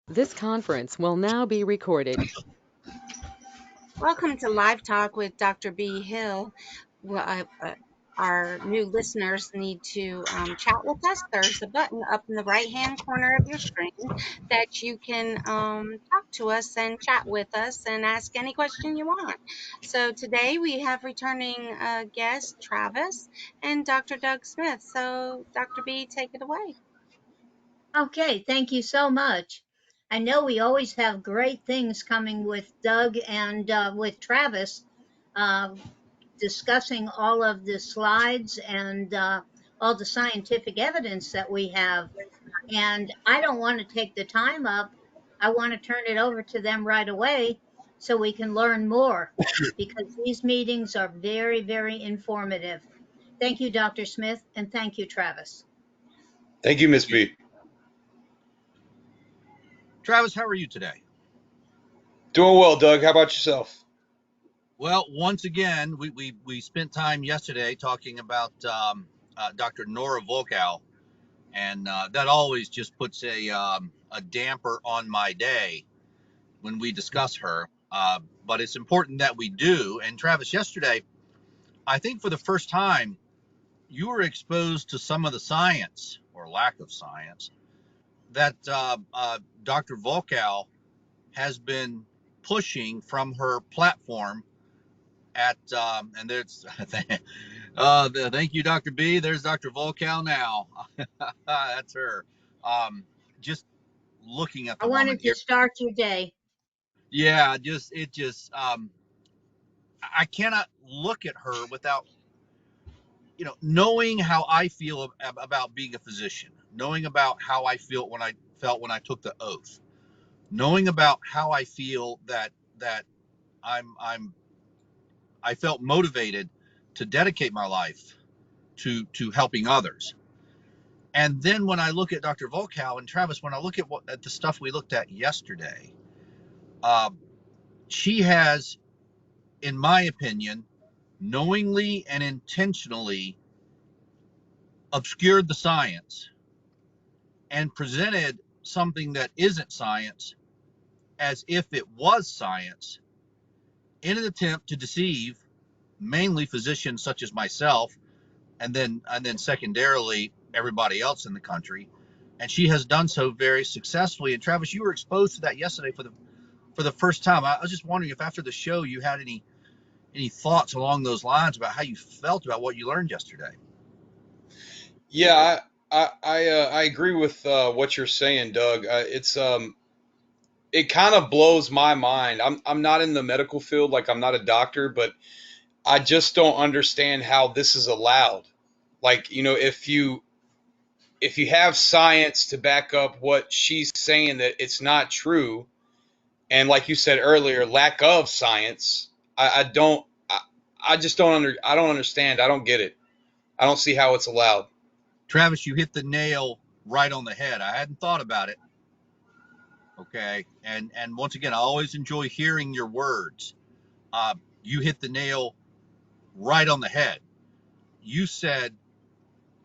This conference will now be recorded. Welcome to Live Talk with Dr. B. Hill. Well, our new listeners need to chat with us. There's a button up in the right hand corner of your screen that you can talk to us and chat with us and ask any question you want. So today we have returning guest Travis and Dr. Doug Smith. So, Dr. B, take it away. Okay, thank you so much. I know we always have great things coming with Doug and with Travis, uh, discussing all of the slides and all the scientific evidence that we have. And I don't want to take the time up. I want to turn it over to them right away so we can learn more because these meetings are very, very informative. Thank you, Dr. Smith, and thank you, Travis. Thank you, Miss Thank you. B. Travis, how are you today? Doing well, Doug. How about yourself? Well, once again, we spent time yesterday talking about Dr. Nora Volkow, and that always just puts a damper on my day when we discuss her. But it's important that we do. And Travis, yesterday, I think for the first time, you were exposed to some of the science or lack of science that Dr. Volkow has been pushing from her platform at and there's thank you, Dr. B. There's Dr. Volkow now. That's her. um just looking at I the woman wanted to here, start your day. yeah, just I cannot look at her without knowing how I feel about being a physician, knowing about how I felt when I took the oath, knowing about how I feel that I'm I felt motivated to dedicate my life to helping others. And then when I look at Dr. Volkow and Travis, when I look at the stuff we looked at yesterday, uh, she has, in my opinion, knowingly and intentionally obscured the science and presented something that isn't science as if it was science in an attempt to deceive mainly physicians such as myself, and then secondarily everybody else in the country. And she has done so very successfully. And Travis, you were exposed to that yesterday for the first time. I was just wondering if after the show you had any thoughts along those lines about how you felt about what you learned yesterday. Yeah, I agree with what you're saying, Doug. It kind of blows my mind. I'm not in the medical field, like I'm not a doctor, but I just don't understand how this is allowed. Like, if you have science to back up what she's saying that it's not true, and like you said earlier, lack of science, I don't I just I don't understand. I don't get it. I don't see how it's allowed. Travis, you hit the nail right on the head. I hadn't thought about it. Okay, and once again, I always enjoy hearing your words. You hit the nail right on the head. You said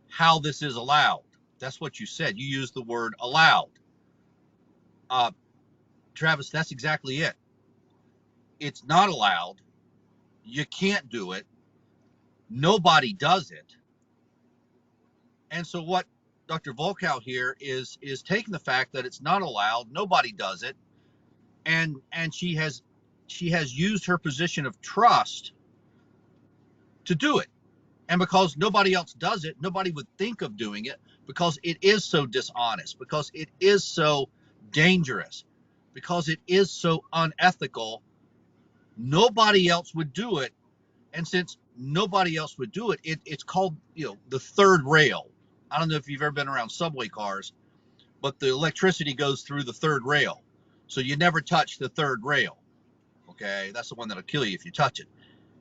how this is allowed. That's what you said. You used the word allowed. Uh, Travis, that's exactly it. It's not allowed. You can't do it. Nobody does it. And so what Dr. Volkow here is taking the fact that it's not allowed, nobody does it, and she has used her position of trust to do it. And because nobody else does it, nobody would think of doing it because it is so dishonest, because it is so dangerous, because it is so unethical. Nobody else would do it. And since nobody else would do it, it's called, the third rail. I don't know if you've ever been around subway cars, but the electricity goes through the third rail. So you never touch the third rail. Okay. That's the one that'll kill you if you touch it.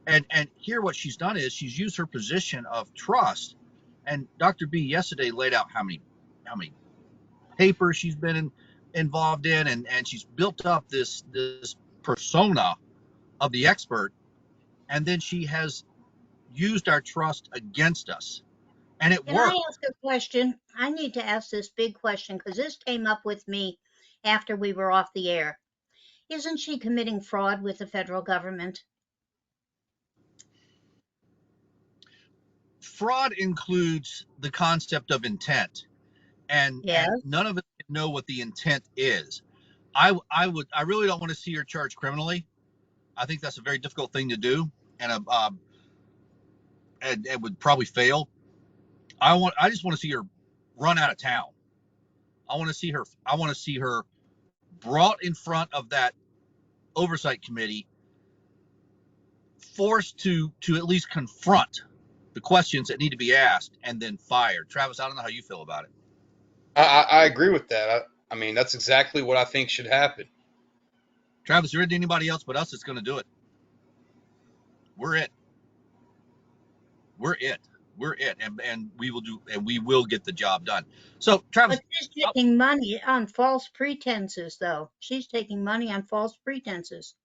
And here what she's done is she's used her position of trust. And Dr. B yesterday laid out how many papers she's been involved in, and she's built up this persona of the expert, and then she has used our trust against us, and it Can I worked. ask a question? I need to ask this big question because this came up with me after we were off the air. Isn't she committing fraud with the federal government? Fraud includes the concept of intent, and Yes. none of us know what the intent is. I really don't want to see her charged criminally. I think that's a very difficult thing to do, and it would probably fail. I just want to see her run out of town. I want to see her brought in front of that oversight committee, forced to at least confront the questions that need to be asked, and then fired. Travis, I don't know how you feel about it. I agree with that. I mean, that's exactly what I think should happen. Travis, there isn't anybody else but us that's going to do it. We're it. We're it. We're it, and we will do, and we will get the job done. So, Travis, But she's taking money on false pretenses, though. She's taking money on false pretenses.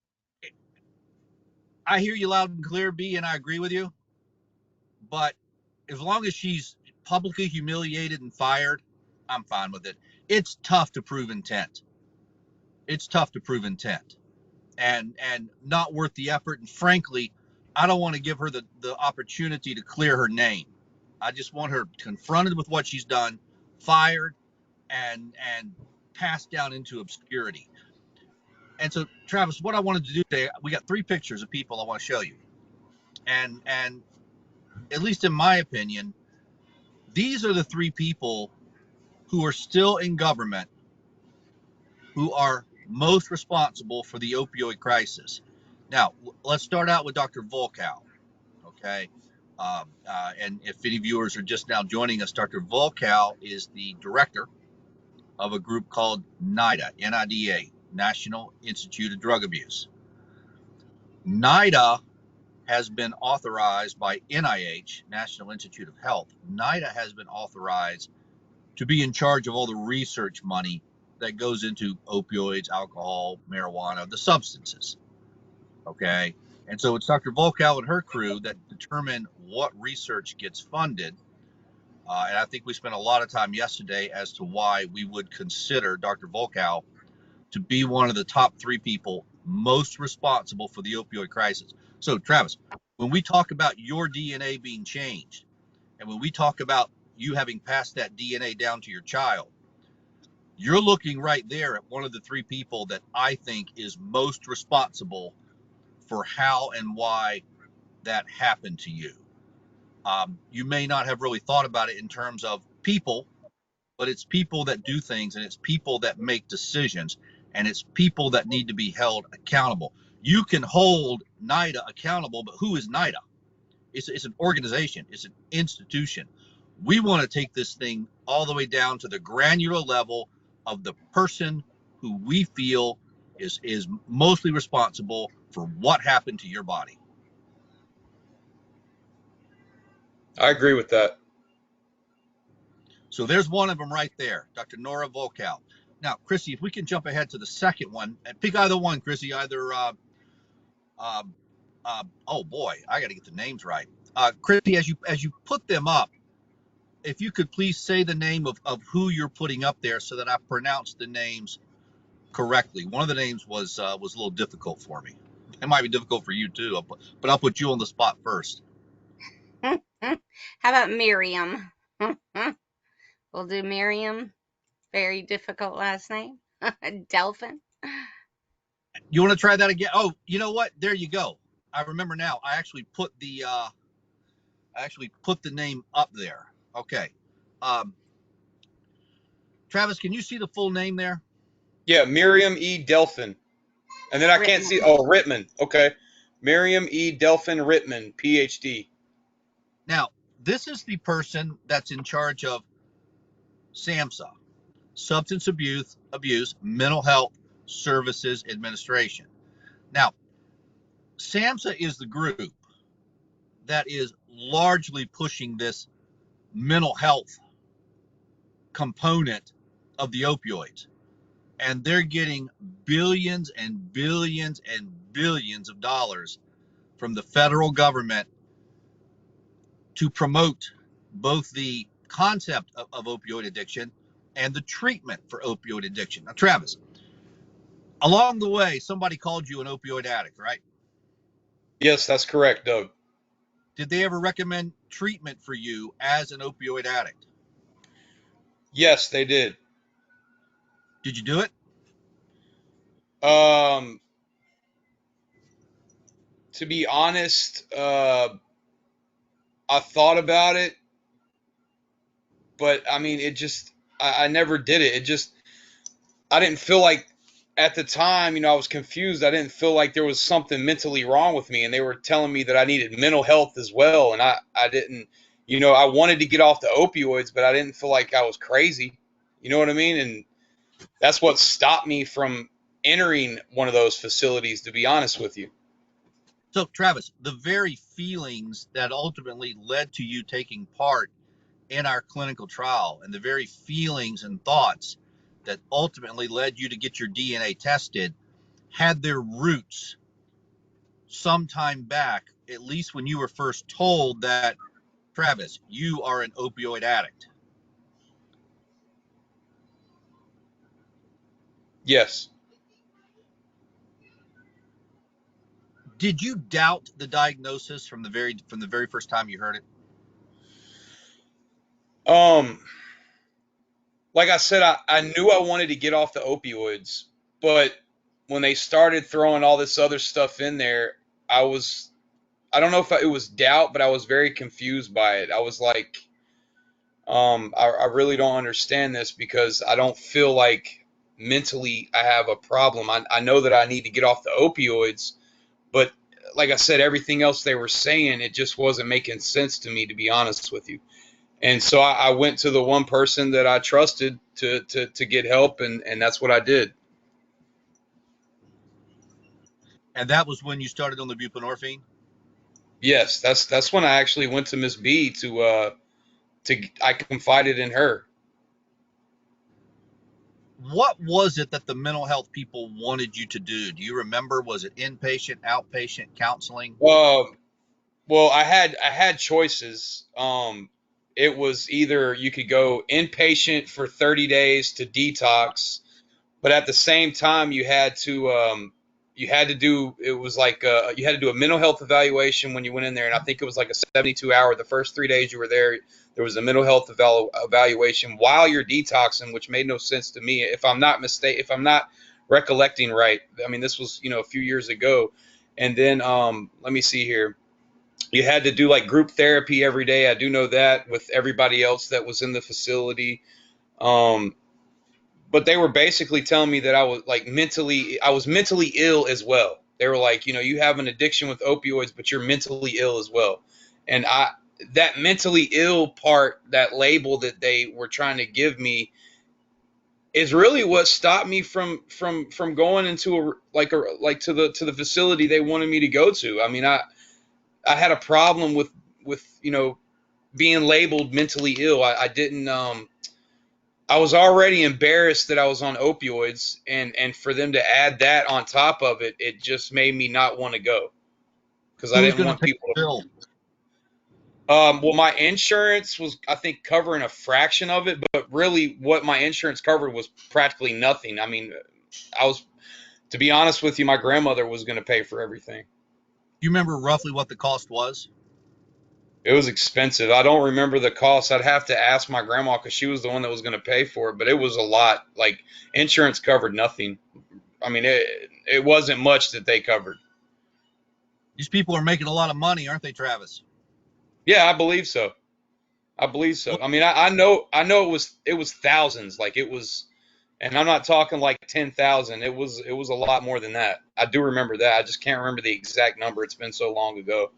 I hear you loud and clear, B, and I agree with you. But as long as she's publicly humiliated and fired, I'm fine with it. It's tough to prove intent. It's tough to prove intent, and not worth the effort. And frankly, I don't want to give her the opportunity to clear her name. I just want her confronted with what she's done, fired, and passed down into obscurity. And so, Travis, what I wanted to do today, we got 3 pictures of people I want to show you, and at least in my opinion, these are the 3 people who are still in government who are most responsible for the opioid crisis. Now, let's start out with Dr. Volkow, okay? And if any viewers are just now joining us, Dr. Volkow is the director of a group called NIDA, N-I-D-A, National Institute of Drug Abuse. NIDA has been authorized by NIH, National Institute of Health. NIDA has been authorized to be in charge of all the research money that goes into opioids, alcohol, marijuana, the substances. Okay. And so it's Dr. Volkow and her crew that determine what research gets funded. And I think we spent a lot of time yesterday as to why we would consider Dr. Volkow to be one of the top 3 people most responsible for the opioid crisis. So, Travis, when we talk about your DNA being changed, and when we talk about you having passed that DNA down to your child, you're looking right there at one of the 3 people that I think is most responsible for how and why that happened to you. You may not have really thought about it in terms of people, but it's people that do things, and it's people that make decisions, and it's people that need to be held accountable. You can hold NIDA accountable, but who is NIDA? It's an organization. It's an institution. We want to take this thing all the way down to the granular level of the person who we feel is mostly responsible for what happened to your body. I agree with that. So there's one of them right there, Dr. Nora Volkow. Now, Chrissy, if we can jump ahead to the second one, and pick either one, Chrissy, either, oh boy, I got to get the names right. Chrissy, as you put them up, if you could please say the name of who you're putting up there so that I pronounce the names correctly. One of the names was a little difficult for me. It might be difficult for you too, but I'll put you on the spot first. How about Miriam? We'll do Miriam. Very difficult last name. Delphin. You want to try that again? Oh, you know what? There you go. I remember now. I actually put the name up there. Okay. Travis, can you see the full name there? Yeah, Miriam E. Delphin. And then I can't see. Oh, Rittman. Okay. Miriam E. Delphin Rittman, PhD. Now, this is the person that's in charge of SAMHSA, Substance Abuse Mental Health Services Administration. Now, SAMHSA is the group that is largely pushing this mental health component of the opioids. And they're getting billions and billions and billions of dollars from the federal government to promote both the concept of opioid addiction and the treatment for opioid addiction. Now, Travis, Along the way, somebody called you an opioid addict, right? Yes, that's correct, Doug. Did they ever recommend treatment for you as an opioid addict? Yes, they did. Did you do it? To be honest, I thought about it, but I mean, I never did it. I didn't feel like at the time, I was confused. I didn't feel like there was something mentally wrong with me, and they were telling me that I needed mental health as well. And I didn't, I wanted to get off the opioids, but I didn't feel like I was crazy. You know what I mean? And that's what stopped me from entering one of those facilities, to be honest with you. So, Travis, the very feelings that ultimately led to you taking part in our clinical trial and the very feelings and thoughts that ultimately led you to get your DNA tested had their roots sometime back, at least when you were first told that, Travis, you are an opioid addict. Yes. Did you doubt the diagnosis from the very first time you heard it? Like I said, I knew I wanted to get off the opioids, but when they started throwing all this other stuff in there, I don't know if it was doubt, but I was very confused by it. I was like, I really don't understand this because I don't feel like mentally I have a problem. I know that I need to get off the opioids, but like I said, everything else they were saying, it just wasn't making sense to me, to be honest with you. And so I went to the one person that I trusted to get help, and that's what I did. And that was when you started on the buprenorphine? Yes, that's when I actually went to Miss B to I confided in her. What was it that the mental health people wanted you to do? Do you remember? Was it inpatient, outpatient counseling? Well, I had choices. It was either you could go inpatient for 30 days to detox, but at the same time you had to do it was like you had to do a mental health evaluation when you went in there, and I think it was like a 72 hour. The first 3 days you were there was a mental health evaluation while you're detoxing, which made no sense to me. If I'm not recollecting right, I mean this was a few years ago, and then let me see here. You had to do like group therapy every day. I do know that with everybody else that was in the facility. Um, but they were basically telling me that I was mentally ill as well. They were like, you have an addiction with opioids, but you're mentally ill as well. And that mentally ill part, that label that they were trying to give me, is really what stopped me from going into to the facility they wanted me to go to. I mean, I had a problem with being labeled mentally ill. I didn't I was already embarrassed that I was on opioids, and for them to add that on top of it, it just made me not want to go because I Who's didn't going to want pay people the bill? to. Well, my insurance was, I think, covering a fraction of it, but really, what my insurance covered was practically nothing. I mean, to be honest with you, my grandmother was going to pay for everything. Do you remember roughly what the cost was? It was expensive. I don't remember the cost. I'd have to ask my grandma because she was the one that was going to pay for it, but it was a lot. Like, insurance covered nothing. I mean, it wasn't much that they covered. These people are making a lot of money, aren't they, Travis? Yeah, I believe so. I believe so. I mean, I know it was thousands. Like it was, and I'm not talking like 10,000. It was a lot more than that. I do remember that. I just can't remember the exact number. It's been so long ago.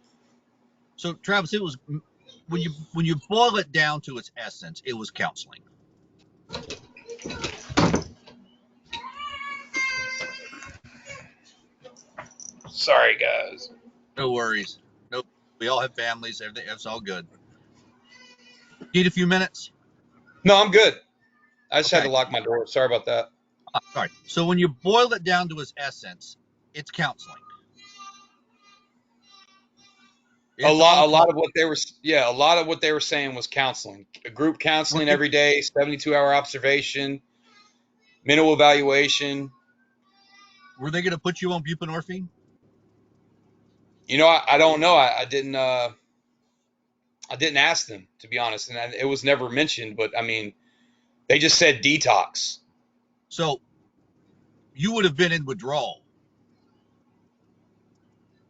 So, Travis, it was when you boil it down to its essence, it was counseling. Sorry, guys. No worries. Nope. We all have families. Everything. It's all good. Need a few minutes? No, I'm good. I just had to Okay. lock my door. Sorry about that. Sorry. So when you boil it down to its essence, it's counseling. A It's lot, all a lot talk. of what they were, yeah, a lot of what they were saying was counseling, a group counseling every day, 72-hour observation, mental evaluation. Were they going to put you on buprenorphine? You know, I don't know. I didn't. I didn't ask them, to be honest, and it was never mentioned. But I mean, they just said detox. So you would have been in withdrawal.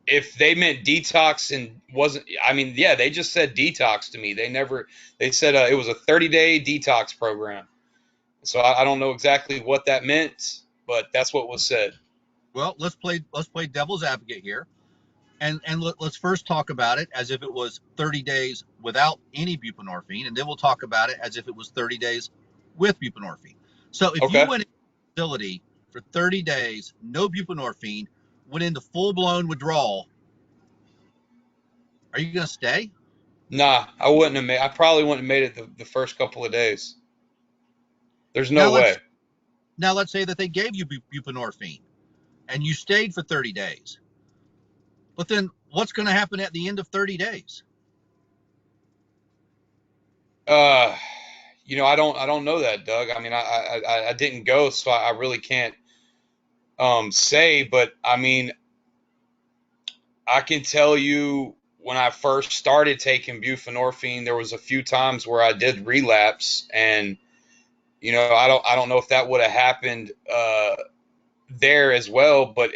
If they meant detox and wasn't, I mean, yeah, they just said detox to me. They never. They said it was a 30-day detox program. So I don't know exactly what that meant, but that's what was said. Well, let's play devil's advocate here, and let's first talk about it as if it was 30 days without any buprenorphine, and then we'll talk about it as if it was 30 days with buprenorphine. So if you Okay. went in a facility for 30 days, no buprenorphine, went into full-blown withdrawal, are you going to stay? Nah, I wouldn't have made. I probably wouldn't have made it the first couple of days. There's Now no let's way. say that they gave you buprenorphine and you stayed for 30 days. But then what's going to happen at the end of 30 days? Uh, I don't know that, Doug. I mean, I didn't go, so I really can't say. But I mean, I can tell you when I first started taking buprenorphine, there was a few times where I did relapse, and I don't know if that would have happened there as well, but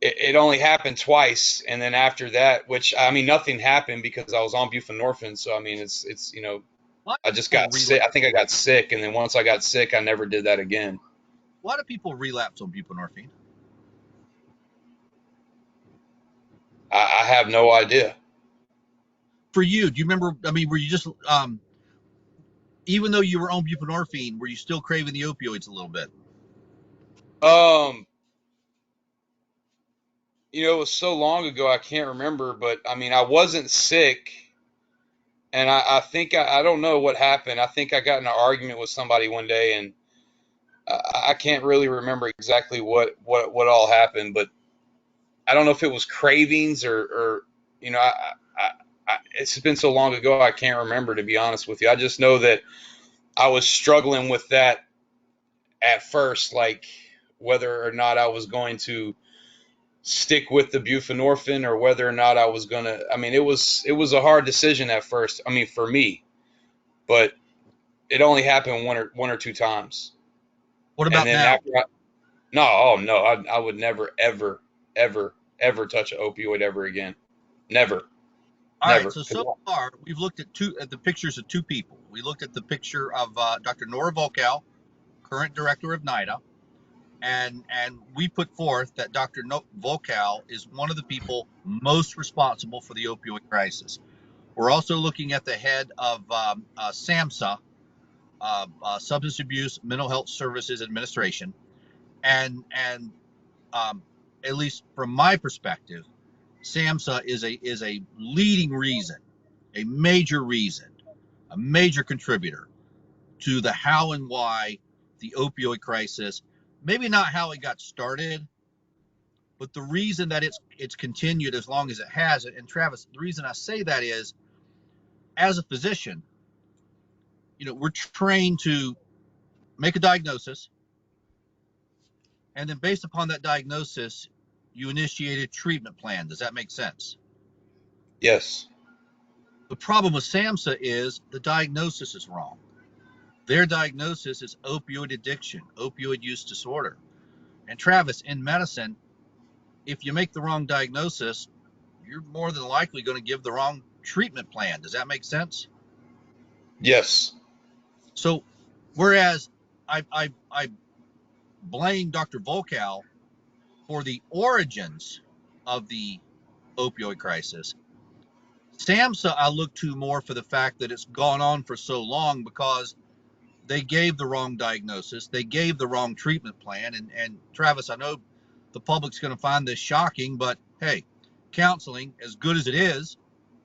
it only happened twice, and then after that, which I mean, nothing happened because I was on buprenorphine. So I mean, it's Why I do just people got sick. relapse? I think I got sick, and then once I got sick, I never did that again. Why do people relapse on buprenorphine? I have no idea. For you, do you remember? I mean, were you just even though you were on buprenorphine, were you still craving the opioids a little bit? Um, it was so long ago I can't remember, but I mean, I wasn't sick, and I think I don't know what happened. I think I got in an argument with somebody one day, and I can't really remember exactly what all happened, but I don't know if it was cravings or it's been so long ago I can't remember, to be honest with you. I just know that I was struggling with that at first, like whether or not I was going to stick with the buprenorphine or whether or not I was gonna. I mean, it was a hard decision at first. I mean, for me, but it only happened one or two times, What and about then now? after no, oh no, I would never ever ever touch an opioid ever again. Never, All right. never. So far, we've looked at the pictures of two people. We looked at the picture of Dr. Nora Volkow, current director of NIDA, and we put forth that Dr. Volkow is one of the people most responsible for the opioid crisis. We're also looking at the head of SAMHSA, Substance Abuse Mental Health Services Administration, and at least from my perspective, SAMHSA is a leading reason, a major reason, a major contributor to the how and why the opioid crisis, maybe not how it got started, but the reason that it's continued as long as it has. And Travis, the reason I say that is, as a physician, we're trained to make a diagnosis, and then based upon that diagnosis, you initiate a treatment plan. Does that make sense? Yes. The problem with SAMHSA is the diagnosis is wrong. Their diagnosis is opioid addiction, opioid use disorder. And Travis, in medicine, if you make the wrong diagnosis, you're more than likely going to give the wrong treatment plan. Does that make sense? Yes. So, whereas I blame Dr. Volkow for the origins of the opioid crisis, SAMHSA I look to more for the fact that it's gone on for so long because they gave the wrong diagnosis, they gave the wrong treatment plan. And Travis, I know the public's going to find this shocking, but hey, counseling, as good as it is,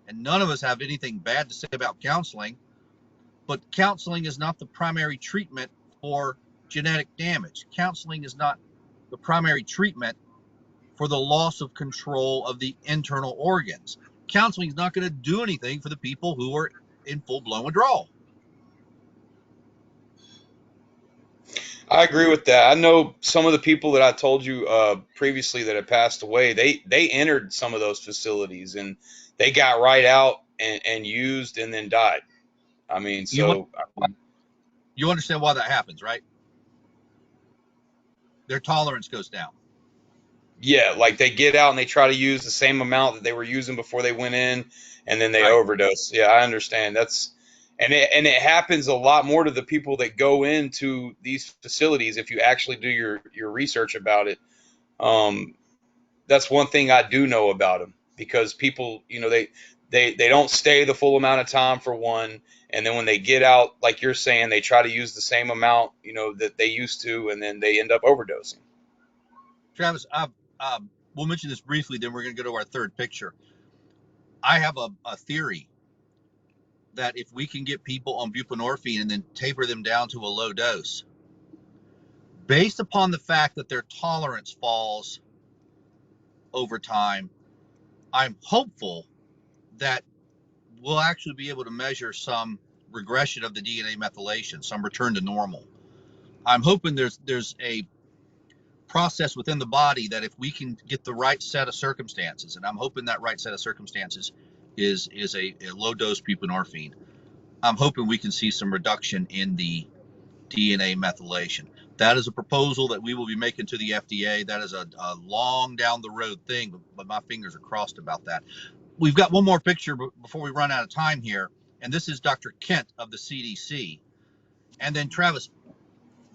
and none of us have anything bad to say about counseling, but counseling is not the primary treatment for genetic damage. Counseling is not the primary treatment for the loss of control of the internal organs. Counseling is not going to do anything for the people who are in full-blown withdrawal. I agree with that. I know some of the people that I told you previously that had passed away. They entered some of those facilities and they got right out and used and then died. I mean, You want so I mean, you understand why that happens, right? Their tolerance goes down. yeah, like they get out and they try to use the same amount that they were using before they went in, and then they Right. overdose. Yeah, I understand. That's and it happens a lot more to the people that go into these facilities if you actually do your research about it. Um, that's one thing I do know about them because people, they don't stay the full amount of time for one, and then when they get out, like you're saying, they try to use the same amount, that they used to, and then they end up overdosing. Travis, we'll mention this briefly, then we're going to go to our third picture. I have a theory that if we can get people on buprenorphine and then taper them down to a low dose, based upon the fact that their tolerance falls over time, I'm hopeful that we'll actually be able to measure some regression of the DNA methylation, some return to normal. I'm hoping there's a process within the body that if we can get the right set of circumstances, and I'm hoping that right set of circumstances is a low dose buprenorphine, I'm hoping we can see some reduction in the DNA methylation. That is a proposal that we will be making to the FDA. That is a long down the road thing, but my fingers are crossed about that. We've got one more picture before we run out of time here, and this is Dr. Kent of the CDC. And then Travis,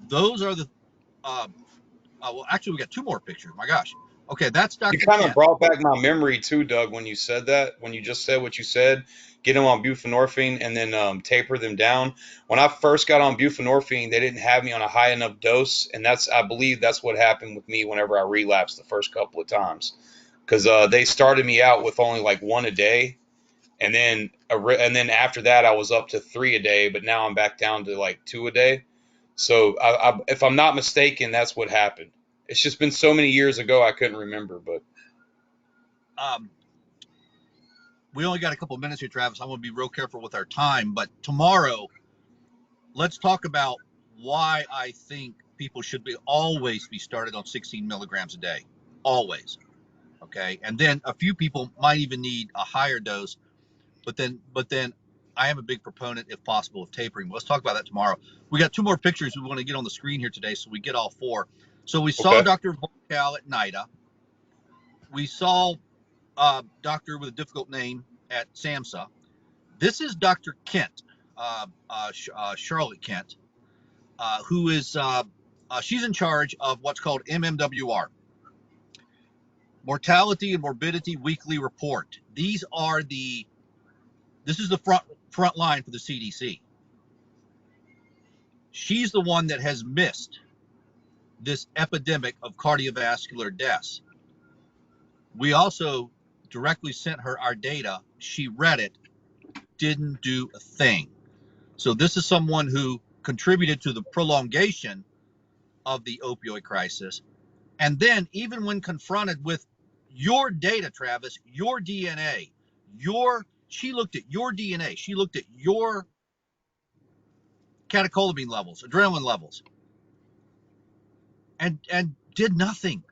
those are the well, actually, we got two more pictures. My gosh. Okay, that's You Dr. kind of Kent. brought back my memory too, Doug, when you said that, when you just said what you said, get them on buprenorphine and then taper them down. When I first got on buprenorphine, they didn't have me on a high enough dose, and I believe that's what happened with me whenever I relapsed the first couple of times, because they started me out with only like one a day, and then after that I was up to three a day, but now I'm back down to like two a day. So if I'm not mistaken, that's what happened. It's just been so many years ago I couldn't remember, but. Um, we only got a couple of minutes here, Travis. I'm going to be real careful with our time, but tomorrow, let's talk about why I think people should always be started on 16 milligrams a day. Always. Okay. And then a few people might even need a higher dose, but then I am a big proponent, if possible, of tapering. Let's talk about that tomorrow. We got two more pictures we want to get on the screen here today, so we get all four. So we saw Okay. Dr. Volkow at NIDA. We saw doctor with a difficult name at SAMHSA. This is Dr. Kent, Charlotte Kent, who is she's in charge of what's called MMWR, Mortality and Morbidity Weekly Report. This is the front line for the CDC. She's the one that has missed this epidemic of cardiovascular deaths. We also directly sent her our data. She read it, didn't do a thing. So this is someone who contributed to the prolongation of the opioid crisis. And then even when confronted with your data, Travis, your DNA, she looked at your DNA, she looked at your catecholamine levels, adrenaline levels, and did nothing.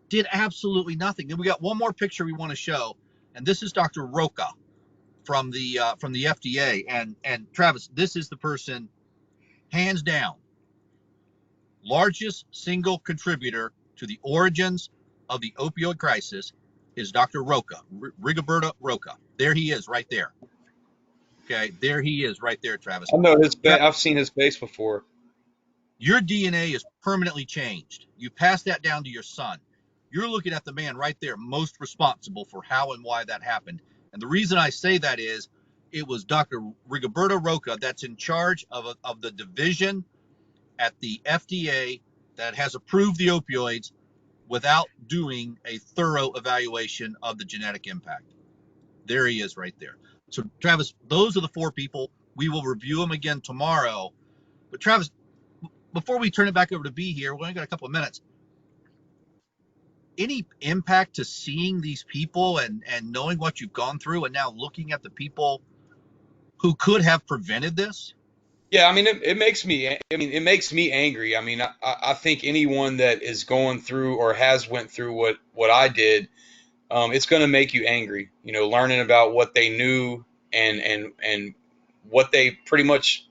Did absolutely nothing. Then we got one more picture we want to show, and this is Dr. Rocha from the FDA. And Travis, this is the person, hands down, largest single contributor to the origins of the opioid crisis is Dr. Rocha, Rigoberto Rocha. There he is, right there. Okay, there he is, right there, Travis. I know his face. I've seen his face before. Your DNA is permanently changed. You pass that down to your son. You're looking at the man right there, most responsible for how and why that happened. And the reason I say that is it was Dr. Rigoberto Rocha that's in charge of the division at the FDA that has approved the opioids without doing a thorough evaluation of the genetic impact. There he is right there. So, Travis, those are the four people. We will review them again tomorrow. But, Travis, before we turn it back over to B here, we only got a couple of minutes. Any impact to seeing these people and knowing what you've gone through and now looking at the people who could have prevented this? Yeah, I mean, it makes me. I mean, it makes me angry. I mean, I think anyone that is going through or has went through what I did, it's going to make you angry. You know, learning about what they knew and what they pretty much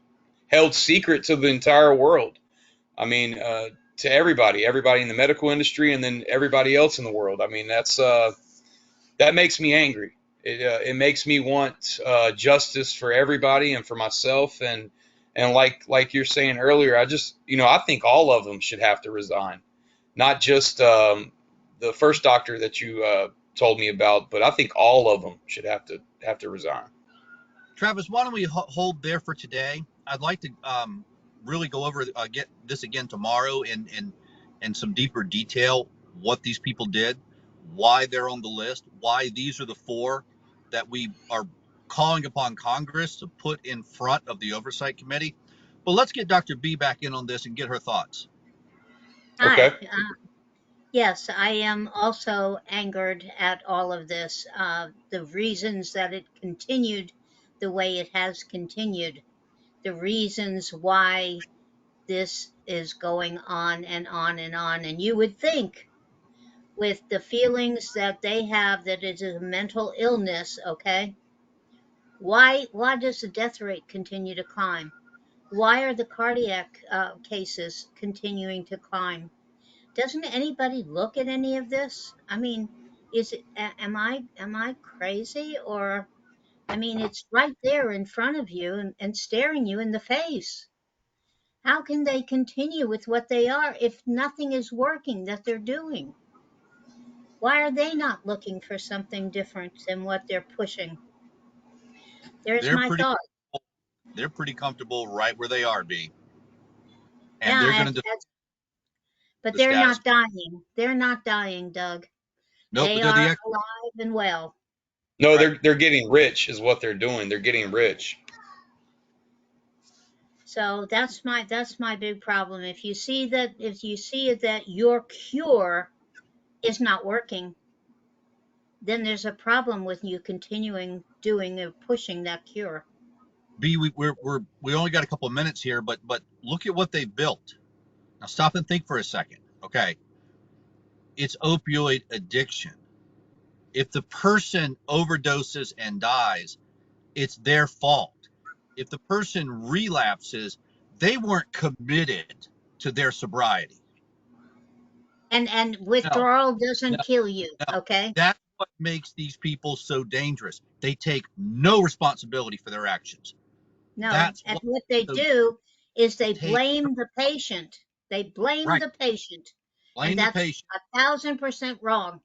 held secret to the entire world. I mean, to everybody in the medical industry, and then everybody else in the world. I mean, that makes me angry. It makes me want justice for everybody and for myself, and like you're saying earlier, I think all of them should have to resign, not just the first doctor that you told me about, but I think all of them should have to resign. Travis, why don't we hold there for today? I'd like to really go over get this again tomorrow in some deeper detail, what these people did, why they're on the list, why these are the 4 that we are calling upon Congress to put in front of the Oversight Committee. But let's get Dr. B back in on this and get her thoughts. Hi. Okay. Yes, I am also angered at all of this. The reasons that it continued the way it has continued, the reasons why this is going on and on and on. And you would think, with the feelings that they have, that it is a mental illness, okay? Why does the death rate continue to climb? Why are the cardiac cases continuing to climb? Doesn't anybody look at any of this? I mean, is it am I crazy? Or I mean, it's right there in front of you and staring you in the face. How can they continue with what they are if nothing is working that they're doing? Why are they not looking for something different than what they're pushing? There's They're my pretty thought. they're pretty comfortable right where they are, B, and they're Yeah, going to but the they're status. not dying. They're not dying, Doug. Nope, They but they're are the alive and well. No, right. they're getting rich is what they're doing. They're getting rich. So that's my big problem. If you see that your cure is not working, then there's a problem with you continuing doing or pushing that cure. B, we only got a couple of minutes here, but look at what they built. Now stop and think for a second. Okay, it's opioid addiction. If the person overdoses and dies, it's their fault. If the person relapses, they weren't committed to their sobriety. And No, withdrawal no, doesn't kill you, no. okay? That's what makes these people so dangerous. They take no responsibility for their actions. No. That's And what what they so do is they take blame the patient. They blame right, the patient. And blame the that's patient, 1,000% wrong.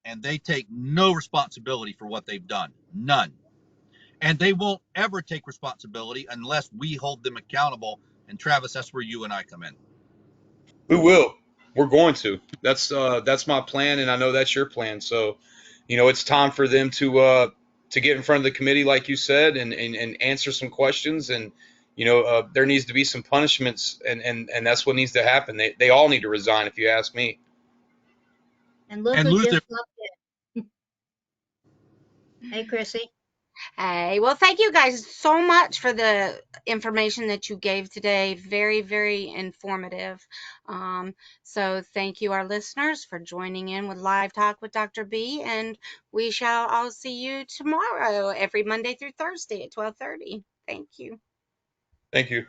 and they take no responsibility for what they've done. None. And they won't ever take responsibility unless we hold them accountable. And Travis, that's where you and I come in. We will. We're going to. That's my plan, and I know that's your plan. So, it's time for them to get in front of the committee, like you said, and answer some questions. And there needs to be some punishments, and that's what needs to happen. They all need to resign, if you ask me. And look And who Luther, just left it. Hey, Chrissy. Hey, well, thank you guys so much for the information that you gave today. Very, very informative. So thank you, our listeners, for joining in with Live Talk with Dr. B, and we shall all see you tomorrow, every Monday through Thursday at 12:30. Thank you. Thank you.